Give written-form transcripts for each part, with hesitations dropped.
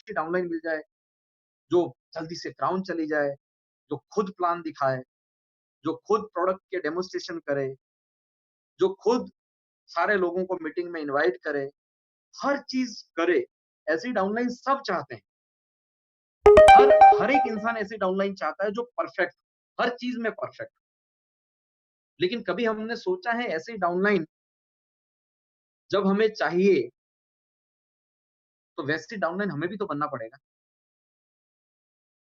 अच्छी डाउनलाइन मिल जाए, जो जल्दी से ग्राउंड चली जाए, जो खुद प्लान दिखाए, जो खुद प्रोडक्ट के डेमोन्स्ट्रेशन करे, जो खुद सारे लोगों को मीटिंग में इनवाइट करे, हर चीज़ करे। ऐसी डाउनलाइन सब चाहते हैं। हर एक इंसान ऐसी डाउनलाइन चाहता है जो परफेक्ट, हर चीज़ में परफेक्ट। लेकिन कभी हमने सोचा है ऐसी डाउनलाइन जब हमें चाहिए, तो वैसी डाउनलाइन हमें भी तो बनना पड़ेगा।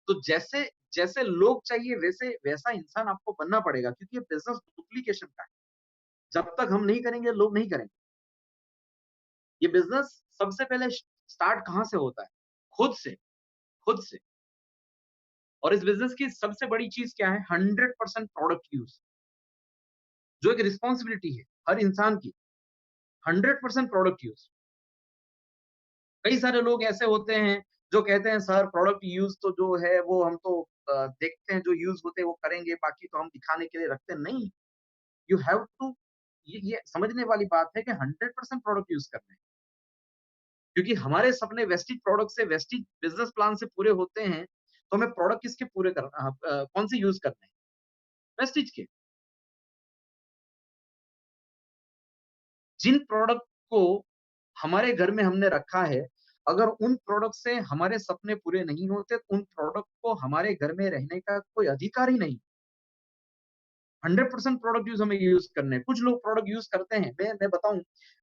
तो जैसे जैसे लोग चाहिए वैसे वैसा इंसान आपको बनना पड़ेगा, क्योंकि ये बिज़नेस डुप्लीकेशन का है। जब तक हम नहीं करेंगे, लोग नहीं करेंगे। ये बिज़नेस सबसे पहले स्टार्ट कहाँ से होता है? खुद से, खुद से। और इस बिज़नेस की सबसे बड़ी चीज़ क्या है? 100% प्रोडक्ट यूज़, जो एक रिस्पॉन्सिबिलिटी है हर इंसान की। 100% प्रोडक्ट यूज़। कई सारे लोग ऐसे होते हैं जो कहते हैं सर प्रोडक्ट यूज़ तो जो है वो हम तो देखते हैं जो यूज़ होते हैं वो करेंगे, बाकी तो हम दिखाने के लिए रखते हैं। नहीं, यू हैव टू, ये समझने वाली बात है कि 100% प्रोडक्ट यूज़ करना है। क्योंकि हमारे सपने वेस्टेज प्रोडक्ट से, वेस्टेज बिज़नेस प्लान से पूरे होते हैं, तो हमें प्रोडक्ट किसके पूरे करना, कौन से यूज़ करने हैं? वेस्टेज के। जिन प्रोडक्ट को हमारे घर में हमने रखा है, अगर उन प्रोडक्ट से हमारे सपने पूरे नहीं होते, तो उन प्रोडक्ट को हमारे घर में रहने का कोई अधिकार ही नहीं। 100% प्रोडक्ट यूज़ हमें यूज़ करने हैं। कुछ लोग प्रोडक्ट यूज़ करते हैं, मैं बताऊँ,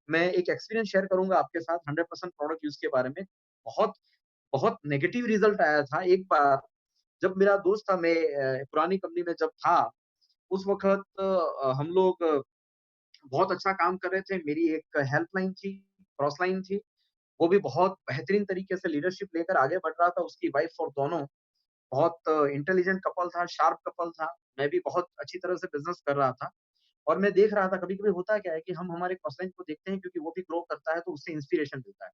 मैं एक एक्सपीरियंस शेयर करूँगा आपके साथ 100% प्रोडक्ट यूज़ के बारे में। बहुत बहुत नेगेटिव रिज़ल्ट आया था। एक बार जब मेरा दोस्त था, मैं पुरानी कंपनी में जब था, उस वक़्त हम लोग बहुत अच्छा काम कर रहे थे। मेरी एक हेल्पलाइन थी, क्रॉस लाइन थी। वो भी बहुत बेहतरीन तरीके से लीडरशिप लेकर आगे बढ़ रहा था, उसकी वाइफ और दोनों। बहुत इंटेलिजेंट कपल था, शार्प कपल था। मैं भी बहुत अच्छी तरह से बिज़नेस कर रहा था और मैं देख रहा था, कभी-कभी होता क्या है कि हम हमारे क्रॉस लाइन को देखते हैं क्योंकि वो भी ग्रो करता है, तो उससे इंस्पिरेशन मिलता है।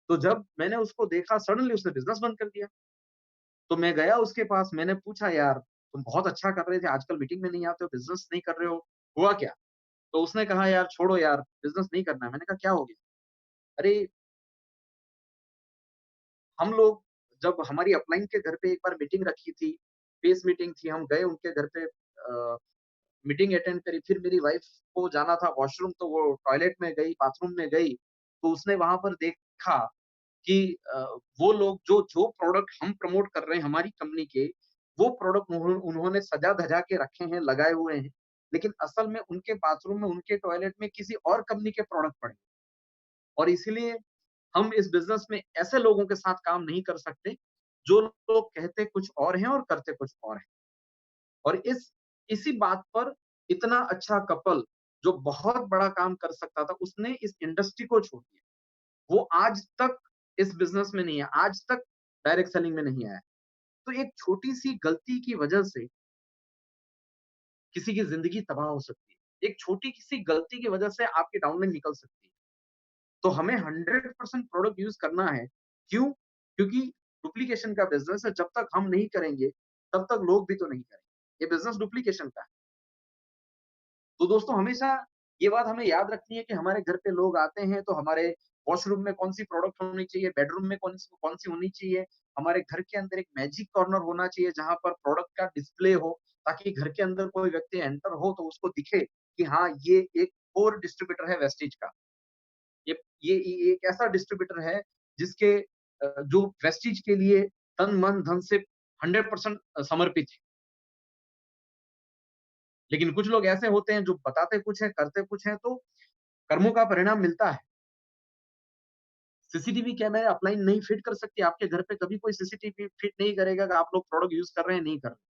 तो जब मैंने उसको देखा, सडनली उसने बिज़नेस बंद कर दिया। तो मैं गया उसके पास, मैंने पूछा, "यार, तुम बहुत अच्छा कर रहे थे, आजकल मीटिंग में नहीं आते हो, बिज़नेस नहीं कर रहे हो, हुआ क्या?" तो उसने कहा, "यार छोड़ो यार, बिज़नेस नहीं करना है।" मैंने कहा, "क्या हो गया?" "अरे, हम लोग जब हमारी अपलाइन के घर पे एक बार मीटिंग रखी थी, पेस मीटिंग थी, हम गए उनके घर पे, मीटिंग अटेंड करी, फिर मेरी वाइफ को जाना था वॉशरूम, तो वो टॉयलेट में गई, बाथरूम में गई, तो उसने वहाँ पर देखा कि वो लोग जो जो प्रोडक्ट हम प्रमोट कर रहे हैं हमारी कंपनी के, वो प्रोडक्ट उन्होंने सजा-धजा के रखे हैं, लगाए हुए हैं, लेकिन असल में उनके बाथरूम में, उनके टॉयलेट में किसी और कंपनी के प्रोडक्ट पड़े हैं। और इसीलिए हम इस बिज़नेस में ऐसे लोगों के साथ काम नहीं कर सकते, जो लोग कहते कुछ और हैं और करते कुछ और हैं। और इसी बात पर इतना अच्छा कपल जो बहुत बड़ा काम कर सकता था, उसने इस इंडस्ट्री को छोड़ दिया। वो आज तक इस बिज़नेस में नहीं है, आज तक डायरेक्ट सेलिंग में नहीं आया। तो एक छोटी-सी गलती की वजह से किसी की ज़िंदगी तबाह हो सकती है। एक छोटी-सी गलती की वजह से आपकी डाउनलाइन निकल सकती है। तो हमें 100% प्रोडक्ट यूज़ करना है। क्यों? क्योंकि डुप्लीकेशन का बिज़नेस है, जब तक हम नहीं करेंगे, तब तक लोग भी तो नहीं करेंगे। ये बिज़नेस डुप्लीकेशन का है। तो दोस्तों हमेशा ये बात हमें याद रखनी है कि हमारे घर पे लोग आते हैं तो हमारे वॉशरूम में कौन-सी प्रोडक्ट होनी चाहिए, बेडरूम में कौन-सी होनी चाहिए। हमारे घर के अंदर एक मैजिक कॉर्नर होना चाहिए जहाँ पर प्रोडक्ट का डिस्प्ले हो, ताकि घर के अंदर कोई व्यक्ति एंटर हो तो उसको दिखे कि हाँ, ये एक कोर डिस्ट्रीब्यूटर है वेस्टेज का। ये ये एक ऐसा डिस्ट्रीब्यूटर है जिसके जो वेस्टेज के लिए तन, मन, धन से 100% समर्पित है। लेकिन कुछ लोग ऐसे होते हैं जो बताते कुछ हैं, करते कुछ हैं, तो कर्मों का परिणाम मिलता है। सीसीटीवी कैमरे अपलाइन नहीं फिट कर सकती आपके घर पे, कभी कोई सीसीटीवी फिट नहीं करेगा कि आप लोग प्रोडक्ट यूज़ कर रहे हैं, नहीं कर रहे।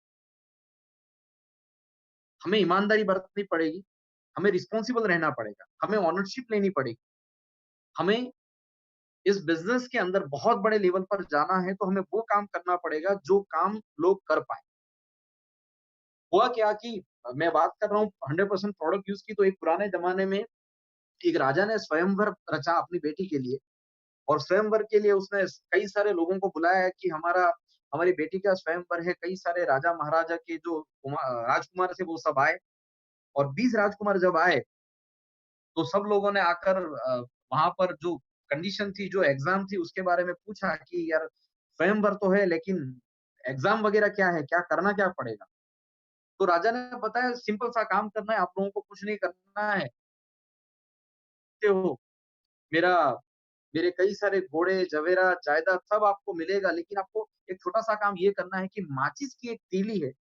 हमें ईमानदारी बरतनी पड़ेगी, हमें रिस्पॉन्सिबल रहना पड़ेगा, हमें ओनरशिप लेनी पड़ेगी। हमें इस बिज़नेस के अंदर बहुत बड़े लेवल पर जाना है, तो हमें वो काम करना पड़ेगा जो काम लोग कर पाएँ। हुआ क्या कि मैं बात कर रहा हूँ 100% प्रोडक्ट यूज़ की, तो एक पुराने ज़माने में एक राजा ने स्वयंवर रचा अपनी बेटी के लिए। और स्वयंवर के लिए उसने कई सारे लोगों को बुलाया कि हमारी बेटी का स्वयंवर है। कई सारे राजा महाराजा के जो राजकुमार थे वो सब आए। और 20 राजकुमार जब आए तो सब लोगों ने आकर वहाँ पर जो कंडीशन थी, जो एग्ज़ाम थी उसके बारे में पूछा कि यार स्वयंवर तो है लेकिन एग्ज़ाम वगैरह क्या है? क्या करना क्या पड़ेगा? तो राजा ने बताया सिंपल सा काम करना है, आप लोगों को कुछ नहीं करना है। ते हो मेरा मेरे कई सारे घोड़े, जवेरा, जायदाद सब आपको मिलेगा लेकिन आपको एक छोटा-सा काम ये करना है कि माचिस की एक तीली है,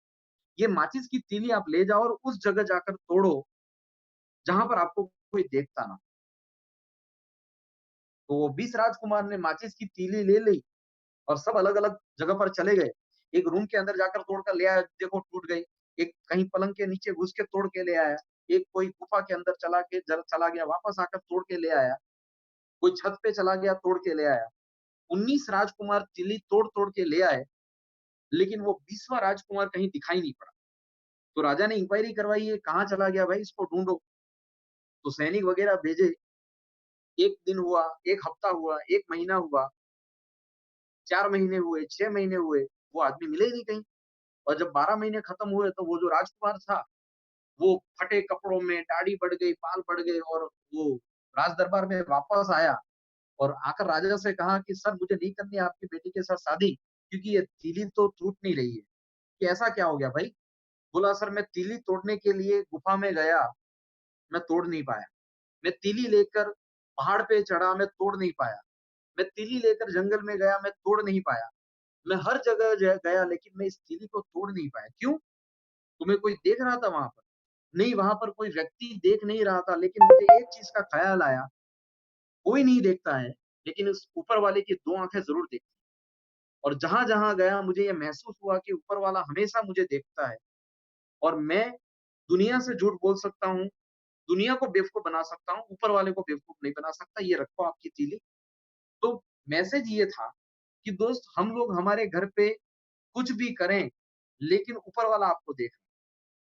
ये माचिस की तीली आप ले जाओ और उस जगह जाकर तोड़ो, जहाँ पर आपको कोई देखता ना। तो वो 20 राजकुमार ने माचिस की तीली ले ली और सब अलग-अलग जगह पर चले गए। एक रूम के अंदर जाकर तोड़ कर ले आया, देखो टूट गई। एक कहीं पलंग के नीचे घुस के तोड़ के ले आया। एक कोई गुफा के अंदर चला गया, वापस आकर तोड़ के ले आया। कोई छत पे चला गया, तोड़ के ले आया। 19 राजकुमार तीली तोड़-तोड़ के ले आए, लेकिन वो 20वाँ राजकुमार कहीं दिखाई नहीं पड़ा। तो राजा ने इंक्वायरी करवाई, ये कहाँ चला गया भाई, इसको ढूँढो। तो सैनिक वगैरह भेजे, 1 दिन हुआ, 1 हफ्ता हुआ, 1 महीना हुआ, 4 महीने हुए, 6 महीने हुए, वो आदमी मिले ही नहीं कहीं। और जब 12 महीने खत्म हुए तो वो जो राजकुमार था, वो फटे कपड़ों में, दाढ़ी बढ़ गई, बाल बढ़ गए और वो राज दरबार में वापस आया और आकर राजा से कहा कि सर मुझे नहीं करनी है आपकी बेटी के साथ शादी, क्योंकि ये तीली तो टूट नहीं रही है। कि ऐसा क्या हो गया भाई? बोला सर मैं तीली तोड़ने के लिए गुफा में गया, मैं तोड़ नहीं पाया। मैं तीली लेकर पहाड़ पे चढ़ा, मैं तोड़ नहीं पाया। मैं तीली लेकर जंगल में गया, मैं तोड़ नहीं पाया। मैं हर जगह गया लेकिन मैं इस तीली को तोड़ नहीं पाया। क्यों? तुम्हें कोई देख रहा था वहाँ पर? नहीं, वहाँ पर कोई व्यक्ति देख नहीं रहा था, लेकिन मुझे एक चीज़ का ख़्याल आया, कोई नहीं देखता है, लेकिन उस ऊपर वाले की 2 आँखें ज़रूर देखती हैं। और जहाँ-जहाँ गया मुझे ये महसूस हुआ कि ऊपर वाला हमेशा मुझे देखता है और मैं दुनिया से झूठ बोल सकता हूँ, दुनिया को बेवकूफ़ बना सकता हूँ, ऊपर वाले को बेवकूफ़ नहीं बना सकता, ये रखो आपकी तीली। तो मैसेज ये था कि दोस्त हम लोग हमारे घर पे कुछ भी करें, लेकिन ऊपर वाला आपको देख रहा है।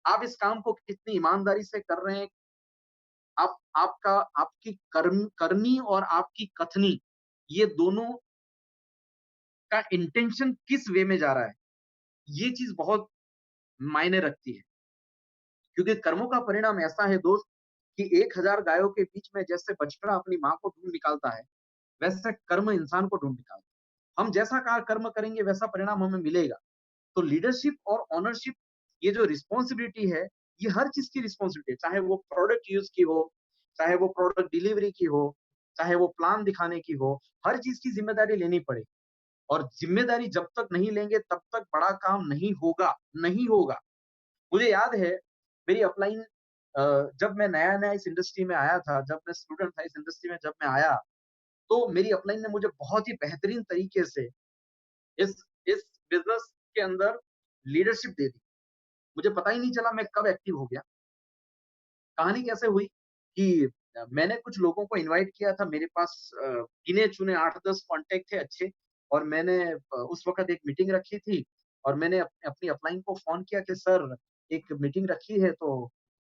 आप इस काम को कितनी ईमानदारी से कर रहे हैं, आपकी करनी और आपकी कथनी, ये दोनों का इंटेंशन किस वे में जा रहा है, ये चीज़ बहुत मायने रखती है। क्योंकि कर्मों का परिणाम ऐसा है दोस्त कि 1000 गायों के बीच में जैसे बछड़ा अपनी माँ को ढूँढ निकालता है, वैसे कर्म इंसान को ढूँढ निकालता है। हम जैसा का कर्म करेंगे वैसा परिणाम हमें मिलेगा। तो लीडरशिप और ओनरशिप ये जो रिस्पॉन्सिबिलिटी है, ये हर चीज़ की रिस्पॉन्सिबिलिटी है, चाहे वो प्रोडक्ट यूज़ की हो, चाहे वो प्रोडक्ट डिलीवरी की हो, चाहे वो प्लान दिखाने की हो, हर चीज़ की ज़िम्मेदारी लेनी पड़ेगी और ज़िम्मेदारी जब तक नहीं लेंगे तब तक बड़ा काम नहीं होगा, नहीं होगा। मुझे याद है मेरी अपलाइन जब मैं नया-नया इस इंडस्ट्री में आया था, जब मैं स्टूडेंट था इस इंडस्ट्री में जब मैं आया, तो मेरी अपलाइन ने मुझे बहुत ही बेहतरीन तरीके से इस इस बिज़नेस के अंदर लीडरशिप दे दी। मुझे पता ही नहीं चला मैं कब एक्टिव हो गया। कहानी कैसे हुई कि मैंने कुछ लोगों को इनवाइट किया था मेरे पास गिने-चुने 8-10 कॉन्टैक्ट थे अच्छे और मैंने उस वक़्त एक मीटिंग रखी थी और मैंने अपनी अपलाइन को फ़ोन किया कि सर एक मीटिंग रखी है तो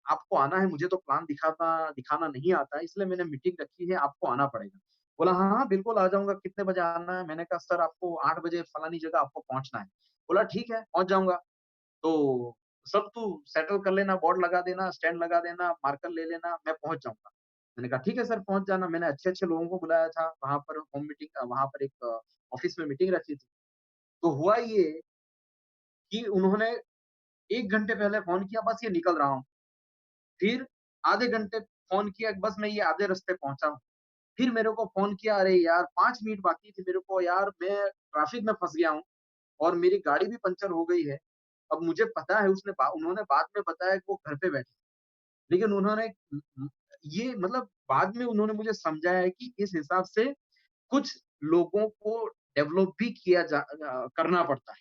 आपको आना है, मुझे तो प्लान दिखाना नहीं आता है इसलिए मैंने मीटिंग रखी है, आपको आना पड़ेगा। बोला हाँ, हाँ, बिल्कुल आ जाऊँगा, कितने बजे आना है? मैंने कहा सर आपको 8 बजे फलानी जगह आपको पहुँचना है। बोला ठीक है, पहुँच जाऊँगा। तो सब तू सेटल कर लेना, बोर्ड लगा देना, स्टैंड लगा देना, मार्कर ले लेना, मैं पहुँच जाऊँगा। मैंने कहा ठीक है सर पहुँच जाना। मैंने अच्छे-अच्छे लोगों को बुलाया था, वहाँ पर वहाँ पर एक ऑफ़िस में मीटिंग रखी थी। तो हुआ ये कि उन्होंने 1 घंटे पहले फ़ोन किया बस ये निकल रहा हूँ। फिर आधे घंटे फ़ोन किया बस मैं ये आधे रास्ते पहुँचा हूँ। फिर मेरे को फ़ोन किया अरे यार 5 मिनट बाकी थी मेरे को यार मैं ट्रैफ़िक में फँस गया हूँ और मेरी गाड़ी भी पंक्चर हो गई है। अब मुझे पता है उन्होंने बाद में बताया कि वो घर पे बैठे। लेकिन उन्होंने ये मतलब बाद में उन्होंने मुझे समझाया कि इस हिसाब से कुछ लोगों को डेवलप भी करना पड़ता है।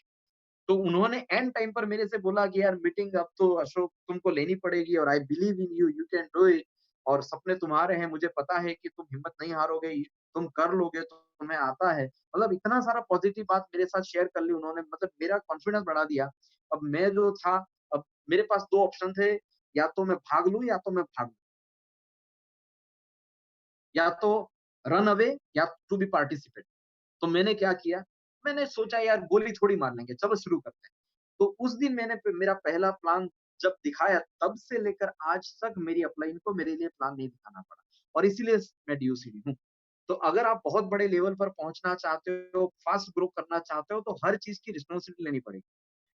तो उन्होंने एंड टाइम पर मेरे से बोला कि यार मीटिंग अब तो अशोक तुमको लेनी पड़ेगी और I believe in you, you can do it और सपने तुम्हारे हैं, मुझे पता है कि तुम हिम्मत नहीं हारोगे, तुम कर लोगे तो तुम्हें आता है। मतलब इतना सारा पॉजिटिव बात मेरे साथ शेयर कर ली उन्होंने मतलब मेरा कॉन्फिडेंस बढ़ा दिया। अब मैं जो था अब मेरे पास 2 ऑप्शन थे, या तो मैं भाग लूँ या तो मैं भाग लूँ। या तो रन अवे या टू बी पार्टिसिपेट। तो मैंने क्या किया, मैंने सोचा यार गोली थोड़ी मार लेंगे, चलो शुरू करते हैं। तो उस दिन मेरा पहला प्लान जब दिखाया तब से लेकर आज तक मेरी अपलाइन को मेरे लिए प्लान नहीं दिखाना पड़ा और इसीलिए मैं डीओसीडी हूँ। तो अगर आप बहुत बड़े लेवल पर पहुँचना चाहते हो, फास्ट ग्रो करना चाहते हो, तो हर चीज़ की रिस्पॉन्सिबिलिटी लेनी पड़ेगी।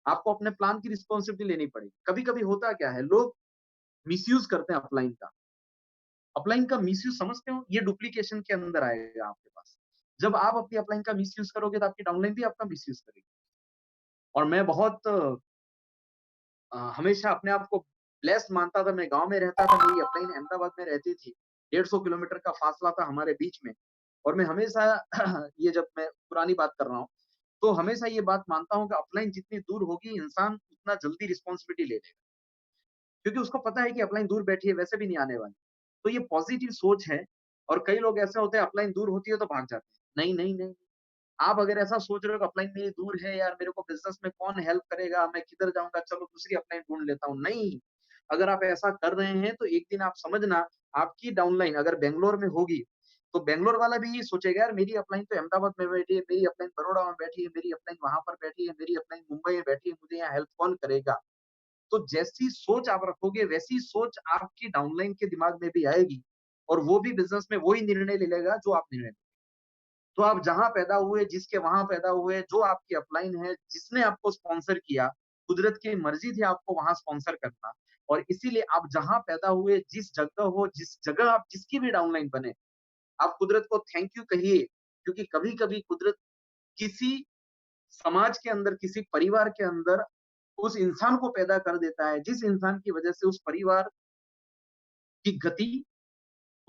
आपको अपने प्लान की रिस्पॉन्सिबिलिटी लेनी पड़ेगी। कभी-कभी होता क्या है, लोग मिसयूज़ करते हैं अपलाइन का। अपलाइन का मिसयूज़ समझते हो? ये डुप्लीकेशन के अंदर आएगा आपके पास। जब आप अपनी अपलाइन का मिसयूज़ करोगे, तो आपकी डाउनलाइन भी आपका मिसयूज़ करेगी। और मैं बहुत हमेशा अपने आप को ब्लेस्ड मानता था, मैं गाँव में रहता था, मेरी अपलाइन अहमदाबाद में रहती थी। 150 किलोमीटर का फासला था हमारे बीच में और मैं हमेशा ये जब मैं पुरानी बात कर रहा हूँ, तो हमेशा ये बात मानता हूँ कि अपलाइन जितनी दूर होगी, इंसान उतना जल्दी रिस्पॉन्सिबिलिटी ले लेगा। क्योंकि उसको पता है कि अपलाइन दूर बैठी है, वैसे भी नहीं आने वाली। तो ये पॉज़िटिव सोच है और कई लोग ऐसे होते हैं अपलाइन दूर होती है तो भाग जाते हैं। नहीं, नहीं, नहीं। आप अगर ऐसा सोच रहे हो कि अपलाइन मेरी दूर है यार, मेरे को बिज़नेस में कौन हेल्प करेगा, मैं किधर जाऊँगा, चलो दूसरी अपलाइन ढूँढ लेता हूँ। नहीं, अगर आप ऐसा कर रहे हैं तो एक दिन आप समझना आपकी डाउनलाइन अगर बैंगलोर में होगी, तो बैंगलोर वाला भी ये सोचेगा यार मेरी अपलाइन तो अहमदाबाद में बैठी है, मेरी अपलाइन बड़ौदा में बैठी है, मेरी अपलाइन वहाँ पर बैठी है, मेरी अपलाइन मुंबई में बैठी है, मुझे यहाँ हेल्प कौन करेगा? तो जैसी सोच आप रखोगे वैसी सोच आपकी डाउनलाइन के दिमाग में भी आएगी और वो भी बिज़नेस में वही निर्णय ले लेगा जो आप निर्णय तो आप जहाँ पैदा हुए, जिसके वहाँ पैदा हुए, जो आपकी अपलाइन है, जिसने आपको स्पॉन्सर किया, कुदरत की मर्ज़ी थी आपको वहाँ स्पॉन्सर करना और इसीलिए आप जहाँ पैदा हुए, जिस जगह हो, जिस जगह आप जिसकी भी डाउनलाइन बने, आप कुदरत को थैंक यू कहिए, क्योंकि कभी-कभी कुदरत किसी समाज के अंदर, किसी परिवार के अंदर उस इंसान को पैदा कर देता है, जिस इंसान की वजह से उस परिवार की गति,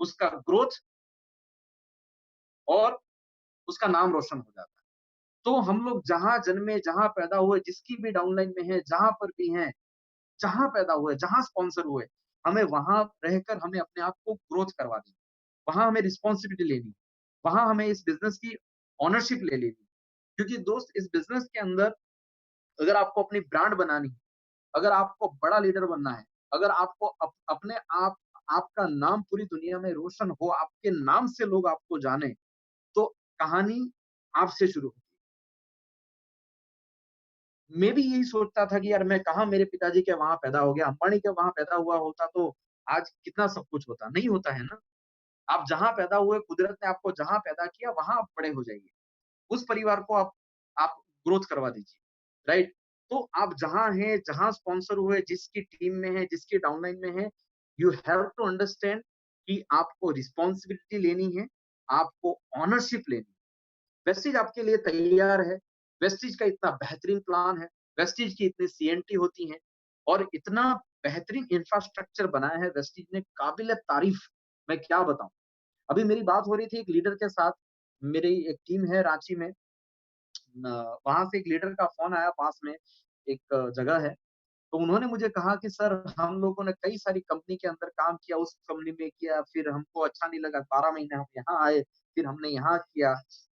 उसका ग्रोथ और उसका नाम रोशन हो जाता है। तो हम लोग जहाँ जन्मे, जहाँ पैदा हुए, जिसकी भी डाउनलाइन में है, जहाँ पर भी हैं, जहाँ पैदा हुए, जहाँ स्पॉन्सर हुए, हमें वहाँ रहकर हमें अपने आप को ग्रोथ करवानी है। वहाँ हमें रिस्पॉन्सिबिलिटी लेनी है। वहाँ हमें इस बिज़नेस की ओनरशिप ले लेनी है। क्योंकि दोस्त इस बिज़नेस के अंदर अगर आपको अपनी ब्रांड बनानी है, अगर आपको बड़ा लीडर बनना है, अगर आपको अपने आप आपका नाम पूरी दुनिया में रोशन हो, आपके नाम से लोग आपको जाने, तो कहानी आपसे शुरू होती है। मैं भी यही सोचता था कि यार मैं कहाँ मेरे पिताजी के वहाँ पैदा हो गया, अंबानी के वहाँ पैदा हुआ होता तो आज कितना सब कुछ होता, नहीं होता है ना। आप जहाँ पैदा हुए, कुदरत ने आपको जहाँ पैदा किया, वहाँ आप बड़े हो जाइए। उस परिवार को आप ग्रोथ करवा दीजिए, राइट? तो आप जहाँ हैं, जहाँ स्पॉन्सर हुए, जिसकी टीम में हैं, जिसकी डाउनलाइन में हैं, यू हैव टू अंडरस्टैंड कि आपको रिस्पॉन्सिबिलिटी लेनी है, आपको ओनरशिप लेनी है। वेस्टीज आपके लिए तैयार है। वेस्टीज का इतना बेहतरीन प्लान है। वेस्टीज की इतनी सीएनटी होती हैं और इतना बेहतरीन इंफ्रास्ट्रक्चर बनाया है वेस्टीज ने काबिल-ए-तारीफ मैं क्या बताऊँ। अभी मेरी बात हो रही थी एक लीडर के साथ, मेरी एक टीम है रांची में वहाँ से एक लीडर का फ़ोन आया पास में एक जगह है। तो उन्होंने मुझे कहा कि सर हम लोगों ने कई सारी कंपनी के अंदर काम किया, उस कंपनी में किया, फिर हमको अच्छा नहीं लगा, 12 महीने हम यहाँ आए, फिर हमने यहाँ किया।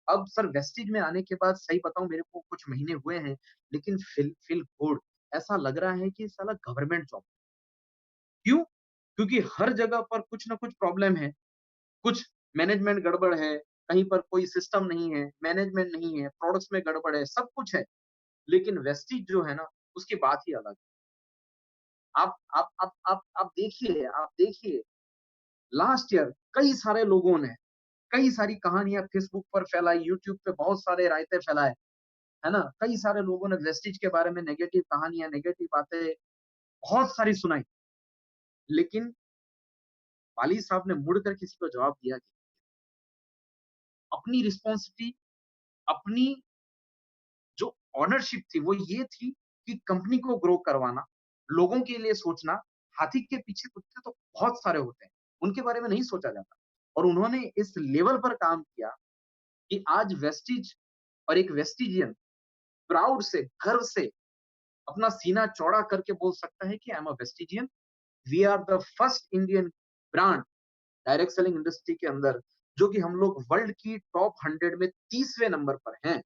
अब सर वेस्टीज में आने के बाद सही बताऊँ मेरे को कुछ महीने हुए हैं, लेकिन फ़ील गुड ऐसा लग रहा है कि साला गवर्नमेंट जॉब। क्यों? क्योंकि हर जगह पर कुछ न कुछ प्रॉब्लम है, कुछ मैनेजमेंट गड़बड़ है, कहीं पर कोई सिस्टम नहीं है, मैनेजमेंट नहीं है, प्रोडक्ट्स में गड़बड़ है, सब कुछ है। लेकिन वेस्टीज जो है ना, उसकी बात ही अलग है। आप देखिए, लास्ट ईयर कई सारे लोगों ने, कई सारी कहानियाँ फेसबुक पर फैलाई, यूट्यूब पे बहुत सारे रायते फैलाए, है ना? कई सारे लोगों ने वेस्टीज के बारे में नेगेटिव कहानियाँ, नेगेटिव बातें बहुत सारी सुनाई, लेकिन वाली साहब ने मुड़कर किसी को जवाब दिया कि अपनी रिस्पॉन्सिबिलिटी, अपनी जो ओनरशिप थी वो ये थी कि कंपनी को ग्रो करवाना, लोगों के लिए सोचना, हाथी के पीछे कुत्ते तो बहुत सारे होते हैं, उनके बारे में नहीं सोचा जाता। और उन्होंने इस लेवल पर काम किया कि आज वेस्टीज और एक वेस्टिजियन प्राउड से, गर्व से अपना सीना चौड़ा करके बोल सकता है कि I am a Vestigian, we are the first Indian brand direct selling industry के अंदर, जो कि हम लोग वर्ल्ड की टॉप 100 में 30वें नंबर पर हैं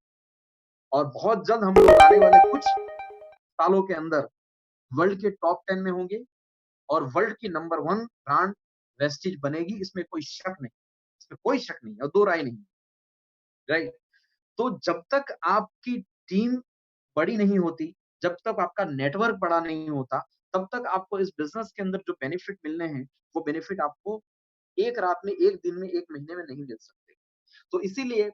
और बहुत जल्द हम लोग आने वाले कुछ सालों के अंदर वर्ल्ड के टॉप 10 में होंगे और वर्ल्ड की नंबर 1 ब्रांड वेस्टीज बनेगी, इसमें कोई शक नहीं, इसमें कोई शक नहीं और दो राय नहीं, राइट? तो जब तक आपकी टीम बड़ी नहीं होती, जब तक आपका नेटवर्क बड़ा नहीं होता, तब तक आपको इस बिज़नेस के अंदर जो बेनिफिट मिलने हैं, वो बेनिफिट आपको 1 रात में, 1 दिन में, 1 महीने में नहीं मिल सकते। तो इसीलिए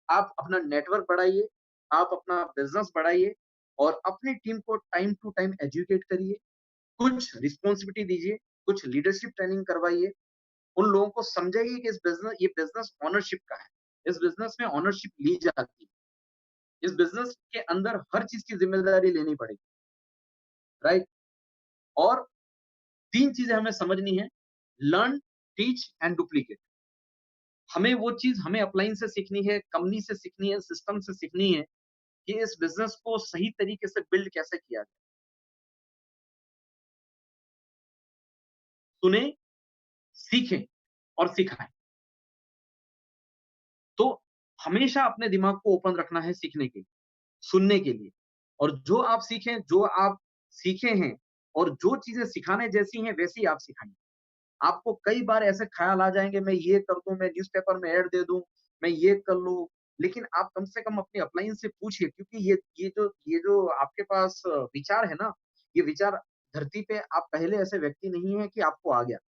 आप अपना नेटवर्क बढ़ाइए, आप अपना बिज़नेस बढ़ाइए और अपनी टीम को टाइम टू टाइम एजुकेट करिए, कुछ रिस्पॉन्सिबिलिटी दीजिए, कुछ लीडरशिप ट्रेनिंग करवाइए, उन लोगों को समझाइए कि ये बिज़नेस ओनरशिप का है। इस बिज़नेस में ओनरशिप ली जाती है। इस बिज़नेस के अंदर हर चीज़ की ज़िम्मेदारी लेनी पड़ेगी, राइट? और 3 चीज़ें हमें समझनी है, लर्न, टीच एंड डुप्लीकेट। हमें अपलाइन से सीखनी है, कंपनी से सीखनी है, सिस्टम से सीखनी है कि इस बिज़नेस को सही तरीके से बिल्ड कैसे किया जाए। सुनें, सीखें और सिखाएँ। तो हमेशा अपने दिमाग को ओपन रखना है सीखने के लिए, सुनने के लिए और जो आप सीखे हैं और जो चीज़ें सिखाने जैसी हैं, वैसी आप सिखाएँ। आपको कई बार ऐसे ख़्याल आ जाएँगे, मैं ये कर दूँ, मैं न्यूज़पेपर में ऐड दे दूँ, मैं ये कर लूँ, लेकिन आप कम से कम अपने अपलाइन से पूछिए क्योंकि ये जो आपके पास विचार है ना, ये विचार धरती पे आप पहले ऐसे व्यक्ति नहीं हैं कि आपको आ गया।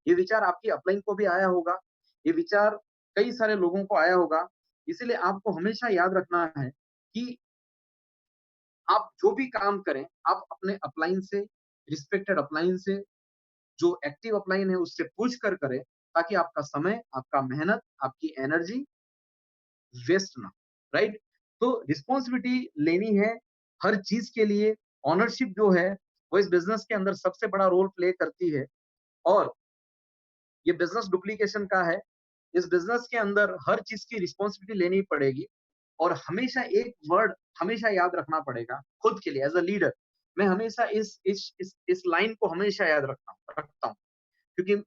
ये विचार आपकी अपलाइन को भी आया होगा, ये विचार कई सारे लोगों को आया होगा, इसीलिए आपको हमेशा याद रखना है कि आप जो भी काम करें, आप अपने अपलाइन से, रिस्पेक्टेड अपलाइन से, जो एक्टिव अपलाइन है उससे पूछ कर करें, ताकि आपका समय, आपका मेहनत, आपकी एनर्जी वेस्ट ना हो, राइट? तो रिस्पॉन्सिबिलिटी लेनी है हर चीज़ के लिए, ओनरशिप जो है, वो इस बिज़नेस के अंदर सबसे बड़ा रोल प्ले करती है और ये बिज़नेस डुप्लीकेशन का है। इस बिज़नेस के अंदर हर चीज़ की रिस्पॉन्सिबिलिटी लेनी पड़ेगी और हमेशा एक वर्ड हमेशा याद रखना पड़ेगा खुद के लिए एज़ अ लीडर। मैं हमेशा इस लाइन को हमेशा याद रखता हूँ क्योंकि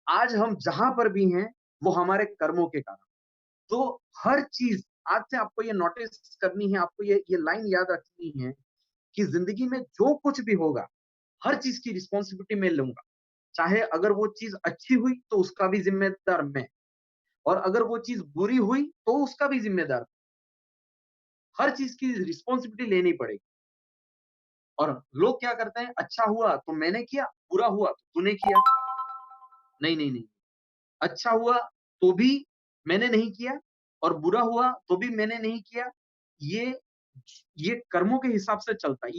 आज हम जहाँ पर भी हैं, वो हमारे कर्मों के कारण। तो हर चीज़ आज से आपको ये नोटिस करनी है, आपको ये लाइन याद रखनी है कि ज़िंदगी में जो कुछ भी होगा, हर चीज़ की रिस्पॉन्सिबिलिटी मैं लूँगा। चाहे अगर वो चीज़ अच्छी हुई, तो उसका भी ज़िम्मेदार मैं और अगर वो चीज़ बुरी हुई, तो उसका भी ज़िम्मेदार। हर चीज़ की रिस्पॉन्सिबिलिटी लेनी पड़ेगी और लोग क्या करते हैं, अच्छा हुआ तो मैंने किया, बुरा हुआ तो तूने किया। नहीं, नहीं, नहीं। अच्छा हुआ तो भी मैंने नहीं किया और बुरा हुआ तो भी मैंने नहीं किया। ये ये कर्मों के हिसाब से चलता है।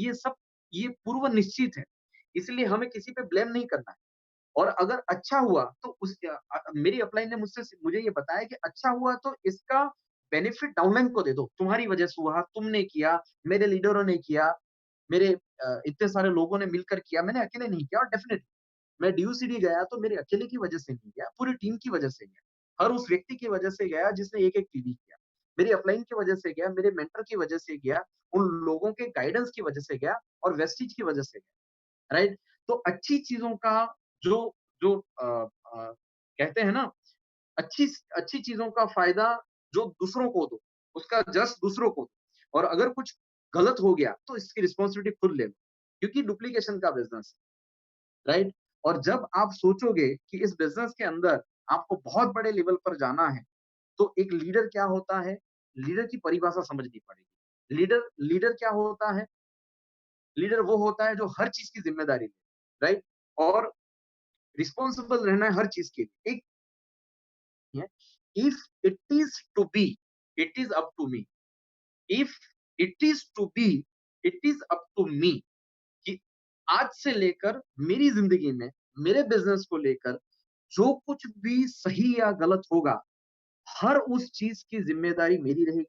ये पूर्व निश्चित है। इसलिए हमें किसी पे ब्लेम नहीं करना है और अगर अच्छा हुआ तो मेरी अपलाइन ने मुझे ये बताया कि अच्छा हुआ तो इसका बेनिफिट डाउनलाइन को दे दो। तुम्हारी वजह से हुआ, तुमने किया, मेरे लीडरों ने किया, मेरे इतने सारे लोगों ने मिलकर किया, मैंने अकेले नहीं किया और डेफिनिटली मैं डीयूसीडी गया तो मेरे अकेले की वजह से नहीं गया, पूरी टीम की वजह से गया। हर उस व्यक्ति की वजह से गया जिसने एक-एक टीवी किया। मेरी अपलाइन की वजह से गया, मेरे मेंटर की वजह से गया, उन लोगों के गाइडेंस की वजह से गया और वेस्टीज की वजह से गया, राइट? तो अच्छी चीज़ों का जो जो कहते हैं ना अच्छी अच्छी चीज़ों का फ़ायदा जो दूसरों को दो, उसका जस्ट दूसरों को दो और अगर कुछ गलत हो गया तो इसकी रिस्पॉन्सिबिलिटी खुद ले लो, क्योंकि डुप्लीकेशन का बिज़नेस है। राइट? और जब आप सोचोगे कि इस बिज़नेस के अंदर आपको बहुत बड़े लेवल पर जाना है, तो एक लीडर क्या होता है? लीडर की परिभाषा समझनी पड़ेगी। लीडर लीडर क्या होता है? लीडर वो होता है जो हर चीज़ की ज़िम्मेदारी ले, राइट? और रिस्पॉन्सिबल रहना है हर चीज़ के लिए। एक है, if it is to be, it is up to me. If it is to be, it is up to me. कि आज से लेकर मेरी ज़िंदगी में, मेरे बिज़नेस को लेकर जो कुछ भी सही या गलत होगा, हर उस चीज़ की ज़िम्मेदारी मेरी रहेगी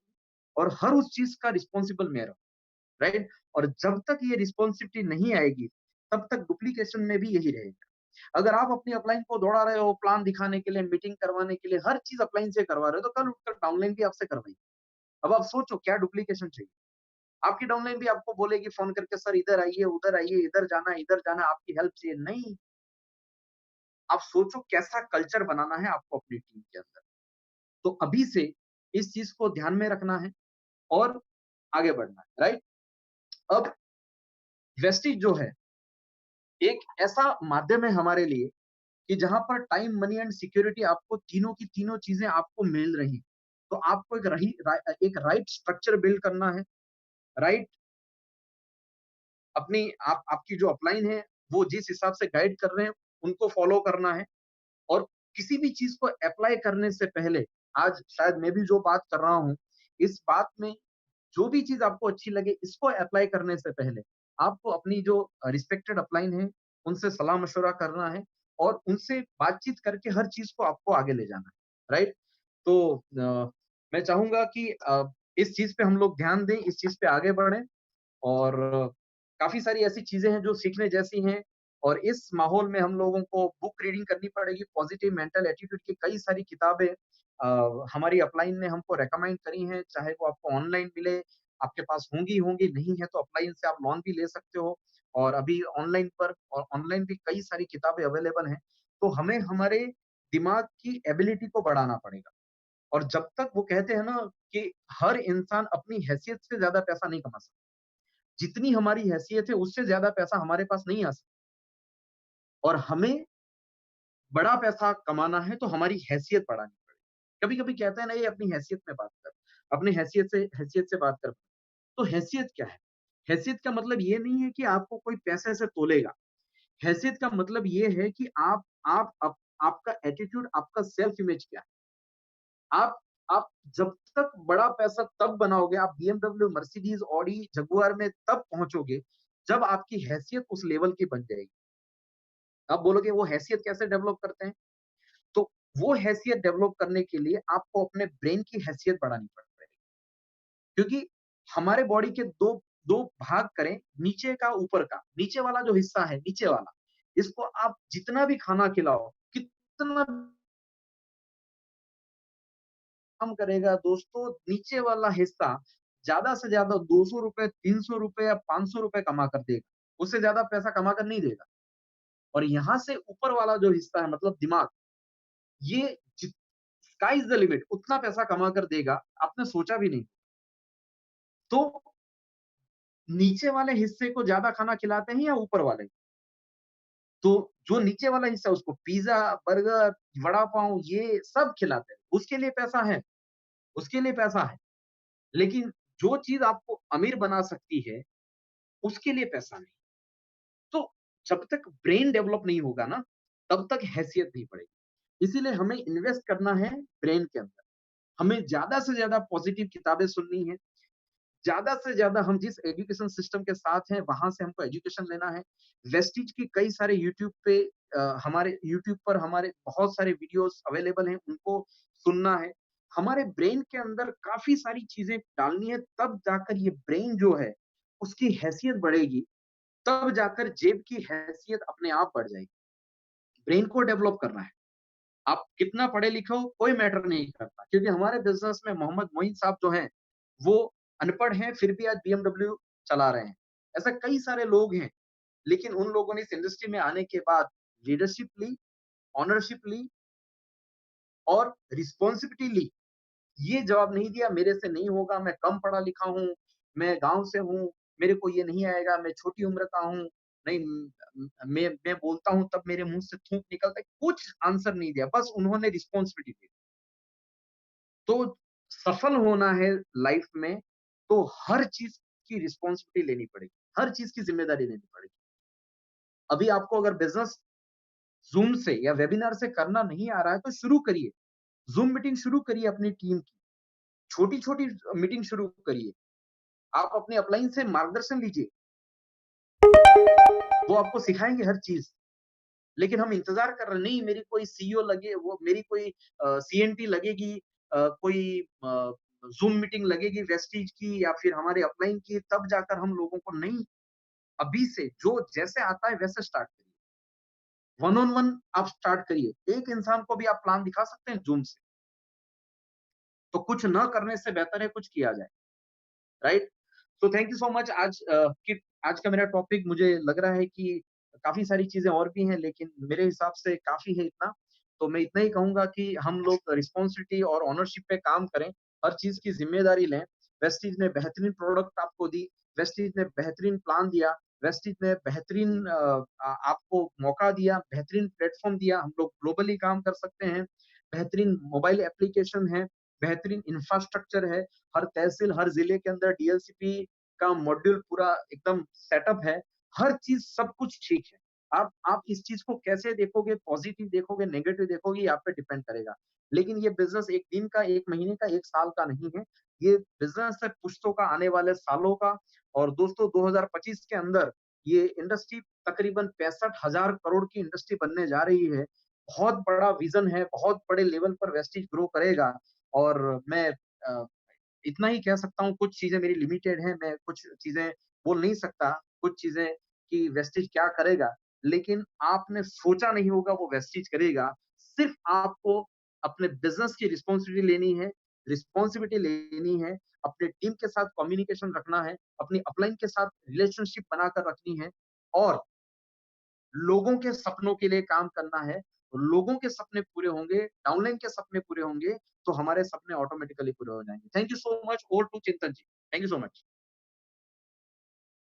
और हर उस चीज़ का रिस्पॉन्सिबल मैं रहूँ, राइट? और जब तक ये रिस्पॉन्सिबिलिटी नहीं आएगी, तब तक डुप्लीकेशन में भी यही रहेगा। अगर आप अपनी अपलाइन को दौड़ा रहे हो प्लान दिखाने के लिए, मीटिंग करवाने के लिए, हर चीज़ अपलाइन से करवा रहे हो, तो कल उठकर डाउनलाइन भी आपसे करवाएगी। अब आप सोचो क्या डुप्लीकेशन चाहिए? आपकी डाउनलाइन भी आपको बोलेगी फ़ोन करके सर उधर आइए, इधर जाना, आपकी हेल्प चाहिए। नहीं, आप सोचो कैसा कल्चर बनाना है आपको अपनी टीम के अंदर। तो अभी से इस चीज़ को ध्यान में रखना है और आगे बढ़ना है, राइट? अब वेस्टिज जो है, एक ऐसा माध्यम है हमारे लिए कि जहाँ पर टाइम, मनी एंड सिक्योरिटी आपको तीनों की तीनों चीज़ें आपको मिल रही हैं। तो आपको एक राइट स्ट्रक्चर बिल्ड करना है, राइट आपकी जो अपलाइन है, वो जिस हिसाब से गाइड कर रहे हैं, उनको फॉलो करना है और किसी भी चीज़ को अप्लाई करने से पहले आज शायद मैं भी जो बात कर रहा हूँ, इस बात में जो भी चीज़ आपको अच्छी लगे, इसको अप्लाई करने से पहले आपको अपनी जो रिस्पेक्टेड अपलाइन है, उनसे सलाह-मशवरा करना है और उनसे बातचीत करके हर चीज़ को आपको आगे ले जाना है, राइट? तो मैं चाहूँगा कि इस चीज़ पे हम लोग ध्यान दें, इस चीज़ पे आगे बढ़ें और काफ़ी सारी ऐसी चीज़ें हैं जो सीखने जैसी हैं और इस माहौल में हम लोगों को बुक रीडिंग करनी पड़ेगी, पॉजिटिव मेंटल एटीट्यूड की कई सारी किताबें हमारी अपलाइन ने हमको रिकमेंड करी हैं, चाहे वो आपको ऑनलाइन मिले, आपके पास होंगी होंगी, नहीं है तो अपलाइन से आप लोन भी ले सकते हो और अभी ऑनलाइन पर और ऑनलाइन भी कई सारी किताबें अवेलेबल हैं। तो हमें हमारे दिमाग की एबिलिटी को बढ़ाना पड़ेगा और जब तक वो कहते हैं ना कि हर इंसान अपनी हैसियत से ज़्यादा पैसा नहीं कमा सकता। जितनी हमारी हैसियत है उससे ज़्यादा पैसा हमारे पास नहीं आ सकता और हमें बड़ा पैसा कमाना है तो हमारी हैसियत बढ़ानी पड़ेगी। कभी-कभी कहते हैं ना ये अपनी हैसियत में बात कर, अपनी हैसियत से बात कर। तो हैसियत क्या है? हैसियत का मतलब ये नहीं है कि आपको कोई पैसे से तोलेगा। हैसियत का मतलब ये है कि आपका एटीट्यूड, आपका सेल्फ इमेज क्या है? आप आप जब तक बड़ा पैसा तब बनाओगे, आप बीएमडब्ल्यू, मर्सिडीज़, ऑडी, जगुआर में तब पहुँचोगे, जब आपकी हैसियत उस लेवल की बन जाएगी। आप बोलोगे वो हैसियत कैसे डेवलप करते हैं? तो वो हैसियत डेवलप करने के लिए आपको अपने ब्रेन की हैसियत बढ़ानी पड़ेगी। क्योंकि हमारे बॉडी के 2 भाग करें, नीचे का, ऊपर का। नीचे वाला जो हिस्सा है, नीचे वाला, इसको आप जितना भी खाना खिलाओ, कितना काम करेगा दोस्तों, नीचे वाला हिस्सा ज़्यादा से ज़्यादा ₹200, ₹300 या ₹500 कमा कर देगा। उससे ज़्यादा पैसा कमा कर नहीं देगा। और यहाँ से ऊपर वाला जो हिस्सा है मतलब दिमाग, ये जित स्काई इज़ द लिमिट, उतना पैसा कमा कर देगा, आपने सोचा भी नहीं। तो नीचे वाले हिस्से को ज़्यादा खाना खिलाते हैं या ऊपर वाले? तो जो नीचे वाला हिस्सा है उसको पिज़्ज़ा, बर्गर, वड़ा पाव ये सब खिलाते हैं। उसके लिए पैसा है, उसके लिए पैसा है। लेकिन जो चीज़ आपको अमीर बना सकती है, उसके लिए पैसा नहीं। तो जब तक ब्रेन डेवलप नहीं होगा ना, तब तक हैसियत नहीं बढ़ेगी। इसीलिए हमें इन्वेस्ट करना है ब्रेन के अंदर। हमें ज़्यादा से ज़्यादा पॉज़िटिव किताबें सुननी है। ज़्यादा से ज़्यादा हम जिस एजुकेशन सिस्टम के साथ हैं, वहाँ से हमको एजुकेशन लेना है। वेस्टीज की कई सारे यूट्यूब पे हमारे यूट्यूब पर हमारे बहुत सारे वीडियोज़ अवेलेबल हैं, उनको सुनना है। हमारे ब्रेन के अंदर काफ़ी सारी चीज़ें डालनी है, तब जाकर ये ब्रेन जो है, उसकी हैसियत बढ़ेगी, तब जाकर जेब की हैसियत अपने आप बढ़ जाएगी। ब्रेन को डेवलप करना है। आप कितना पढ़े लिखे हो, कोई मैटर नहीं करता क्योंकि हमारे बिज़नेस में मोहम्मद मोइन साहब जो हैं, वो अनपढ़ हैं, फिर भी आज बीएमडब्ल्यू चला रहे हैं। ऐसा कई सारे लोग हैं, लेकिन उन लोगों ने इस इंडस्ट्री में आने के बाद लीडरशिप ली, ओनरशिप ली और रिस्पॉन्सिबिलिटी ली। ये जवाब नहीं दिया मेरे से नहीं होगा, मैं कम पढ़ा लिखा हूँ, मैं गाँव से हूँ, मेरे को ये नहीं आएगा, मैं छोटी उम्र का हूँ, नहीं मैं बोलता हूँ तब मेरे मुँह से थूक निकलता है, कुछ आंसर नहीं दिया, बस उन्होंने रिस्पॉन्सिबिलिटी ली। तो सफल होना है लाइफ में, तो हर चीज़ की रिस्पॉन्सिबिलिटी लेनी पड़ेगी, हर चीज़ की ज़िम्मेदारी लेनी पड़ेगी। अभी आपको अगर बिज़नेस ज़ूम से या वेबिनार से करना नहीं आ रहा है, तो शुरू करिए। ज़ूम मीटिंग शुरू करिए अपनी टीम की, छोटी-छोटी मीटिंग शुरू करिए। आप अपने अपलाइन से मार्गदर्शन लीजिए, वो आपको सिखाएँगे हर चीज़। लेकिन हम इंतज़ार कर रहे हैं, नहीं मेरी कोई सीईओ लगे वो मेरी कोई सीएनटी लगेगी कोई ज़ूम मीटिंग लगेगी वेस्टीज की या फिर हमारे अपलाइन की, तब जाकर हम लोगों को नहीं, अभी से जो जैसे आता है वैसे स्टार्ट करिए। वन ऑन वन आप स्टार्ट करिए। एक इंसान को भी आप प्लान दिखा सकते हैं ज़ूम से, तो कुछ ना करने से बेहतर है कुछ किया जाए, राइट? तो थैंक यू सो मच आज का मेरा टॉपिक मुझे लग रहा है कि काफ़ी सारी चीज़ें और भी हैं, लेकिन मेरे हिसाब से काफ़ी है इतना। तो मैं इतना ही कहूँगा कि हम लोग रिस्पॉन्सिबिलिटी और ओनरशिप पे काम करें, हर चीज़ की ज़िम्मेदारी लें। वेस्टीज ने बेहतरीन प्रोडक्ट आपको दी, वेस्टीज ने बेहतरीन प्लान दिया, वेस्टीज ने बेहतरीन आपको मौका दिया, बेहतरीन प्लेटफ़ॉर्म दिया, हम लोग ग्लोबली काम कर सकते हैं, बेहतरीन मोबाइल एप्लीकेशन है, बेहतरीन इंफ्रास्ट्रक्चर है, हर तहसील, हर ज़िले के अंदर डीएलसीपी का मॉड्यूल पूरा एकदम सेटअप है, हर चीज़ सब कुछ ठीक है। आप इस चीज़ को कैसे देखोगे, पॉज़िटिव देखोगे, नेगेटिव देखोगे, ये आप पे डिपेंड करेगा। लेकिन ये बिज़नेस 1 दिन का, 1 महीने का, 1 साल का नहीं है। ये बिज़नेस है पुश्तों का, आने वाले सालों का। और दोस्तों 2025 के अंदर ये इंडस्ट्री तकरीबन 65,000 करोड़ की इंडस्ट्री बनने जा रही है। बहुत बड़ा विज़न है, बहुत बड़े लेवल पर वेस्टीज ग्रो करेगा। और मैं अ, इतना ही कह सकता हूँ, कुछ चीज़ें मेरी लिमिटेड हैं, मैं कुछ चीज़ें बोल नहीं सकता, कुछ चीज़ें कि वेस्टीज क्या करेगा, लेकिन आपने सोचा नहीं होगा वो वेस्टीज करेगा। सिर्फ़ आपको अपने बिज़नेस की रिस्पॉन्सिबिलिटी लेनी है, अपने टीम के साथ कम्युनिकेशन रखना है, अपनी अपलाइन के साथ रिलेशनशिप बनाकर रखनी है और लोगों के सपनों के लिए काम करना है। लोगों के सपने पूरे होंगे, डाउनलाइन के सपने पूरे होंगे, तो हमारे सपने ऑटोमैटिकली पूरे हो जाएँगे। Thank you so much over to Chintan ji. Thank you so much.